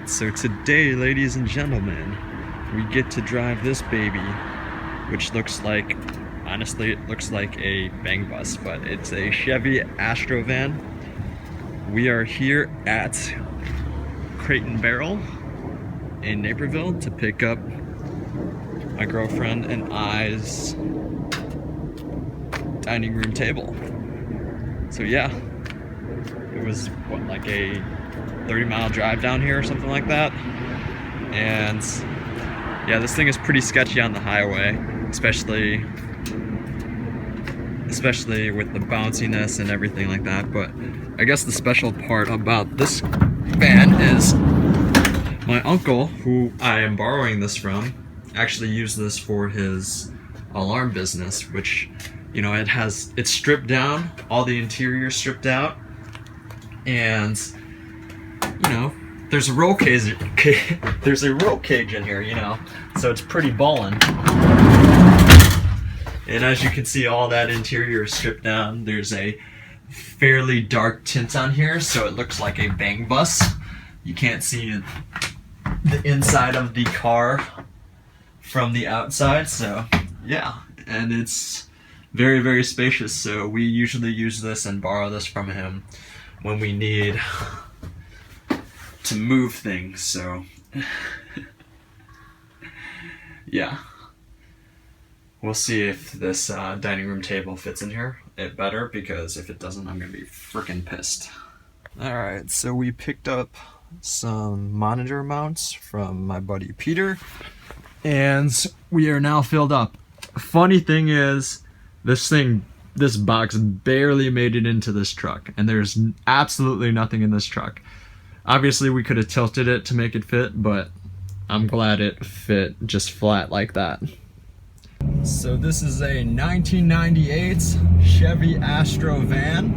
Alright, so today, ladies and gentlemen, we get to drive this baby, which looks like, honestly, it looks like a bang bus, but it's a Chevy Astro van. We are here at Crate and Barrel in Naperville to pick up my girlfriend and I's dining room table. So yeah, it was what, like a 30-mile drive down here or something like that. And yeah, this thing is pretty sketchy on the highway, especially with the bounciness and everything like that. But I guess the special part about this van is my uncle, who I am borrowing this from, actually used this for his alarm business, which, you know, it's stripped down, all the interior stripped out, and you know, there's a roll cage in here, you know, so it's pretty ballin'. And as you can see, all that interior is stripped down. There's a fairly dark tint on here, so it looks like a bang bus. You can't see the inside of the car from the outside, so yeah. And it's very, very spacious, so we usually use this and borrow this from him when we need to move things, so yeah. We'll see if this dining room table fits in here. It better, because if it doesn't, I'm gonna be freaking pissed. Alright, so we picked up some monitor mounts from my buddy Peter, and we are now filled up. Funny thing is, this box barely made it into this truck, and there's absolutely nothing in this truck. Obviously, we could have tilted it to make it fit, but I'm glad it fit just flat like that. So this is a 1998 Chevy Astro van.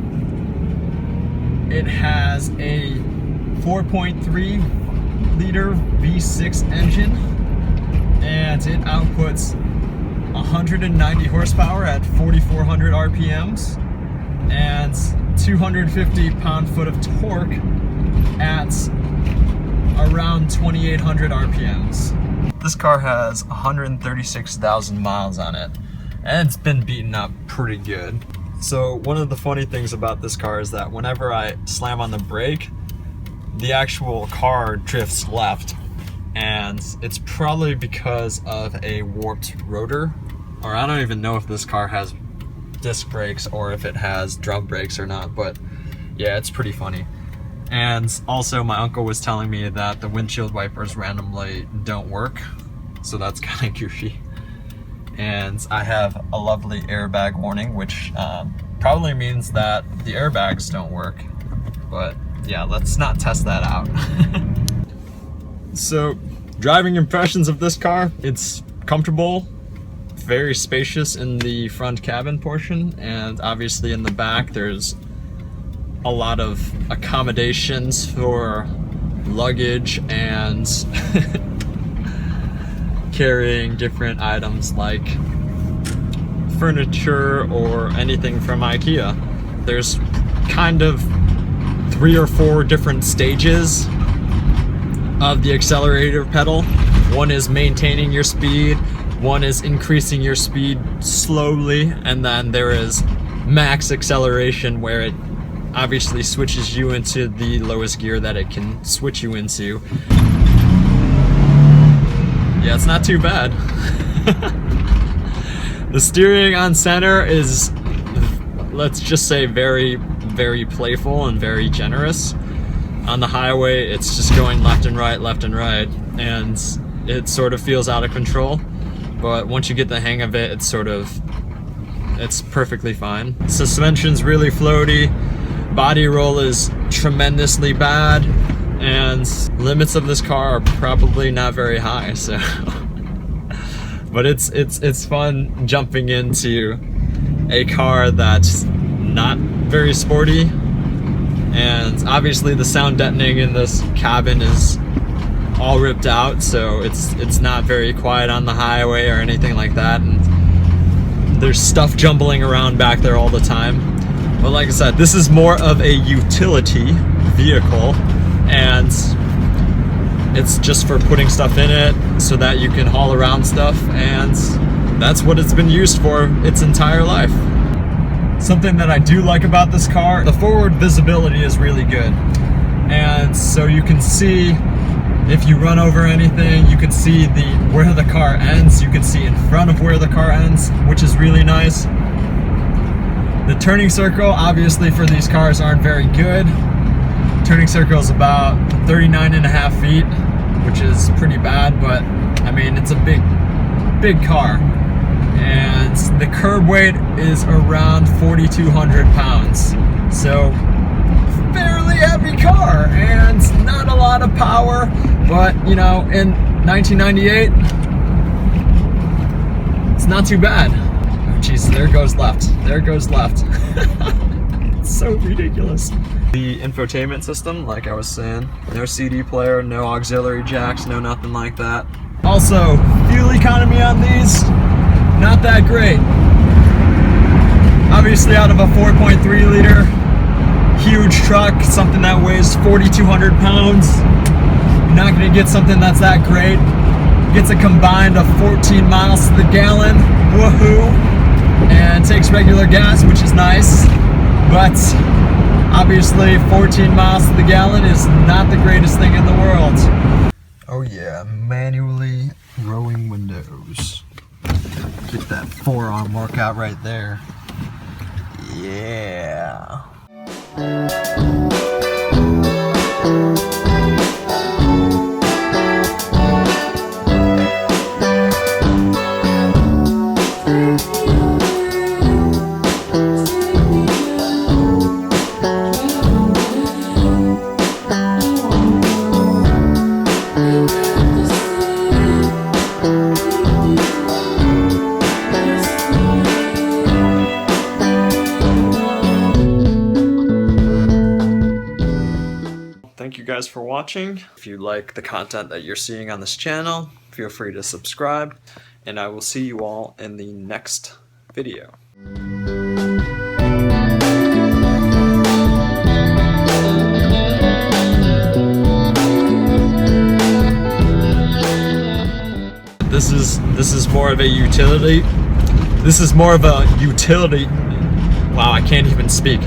It has a 4.3 liter V6 engine, and it outputs 190 horsepower at 4,400 RPMs and 250 pound-foot of torque at around 2,800 RPMs. This car has 136,000 miles on it, and it's been beaten up pretty good. So one of the funny things about this car is that whenever I slam on the brake, the actual car drifts left, and it's probably because of a warped rotor, or I don't even know if this car has disc brakes or if it has drum brakes or not, but yeah, it's pretty funny. And also, my uncle was telling me that the windshield wipers randomly don't work, so that's kind of goofy. And I have a lovely airbag warning, which probably means that the airbags don't work. But yeah, let's not test that out. So, driving impressions of this car: it's comfortable, very spacious in the front cabin portion, and obviously in the back there's a lot of accommodations for luggage and carrying different items like furniture or anything from IKEA. There's kind of 3 or 4 different stages of the accelerator pedal. One is maintaining your speed, one is increasing your speed slowly, and then there is max acceleration, where it obviously switches you into the lowest gear that it can switch you into. Yeah, it's not too bad. The steering on center is, let's just say, very, very playful and very generous. On the highway, it's just going left and right, and it sort of feels out of control. But once you get the hang of it, it's perfectly fine. Suspension's really floaty. Body roll is tremendously bad, and limits of this car are probably not very high, so but it's fun jumping into a car that's not very sporty. And obviously the sound deadening in this cabin is all ripped out, so it's not very quiet on the highway or anything like that, and there's stuff jumbling around back there all the time. But like I said, this is more of a utility vehicle, and It's just for putting stuff in it so that you can haul around stuff, and that's what it's been used for its entire life. Something that I do like about this car, the forward visibility is really good. And so you can see if you run over anything, you can see where the car ends, you can see in front of where the car ends, which is really nice. The turning circle, obviously for these cars, aren't very good. Turning circle is about 39.5 feet, which is pretty bad, but I mean, it's a big car. And the curb weight is around 4,200 pounds. So fairly heavy car and not a lot of power, but you know, in 1998, it's not too bad. Oh jeez, there goes left. There goes left. It's so ridiculous. The infotainment system, like I was saying, no CD player, no auxiliary jacks, no nothing like that. Also, fuel economy on these, not that great. Obviously out of a 4.3 liter, huge truck, something that weighs 4,200 pounds, you're not gonna get something that's that great. Gets a combined of 14 miles to the gallon, woohoo, and takes regular gas, which is nice, but obviously 14 miles to the gallon is not the greatest thing in the world. Oh yeah, manually rowing windows. Get that forearm workout right there. Yeah. Thank you guys for watching. If you like the content that you're seeing on this channel, feel free to subscribe, and I will see you all in the next video. This is more of a utility. This is more of a utility. Wow, I can't even speak.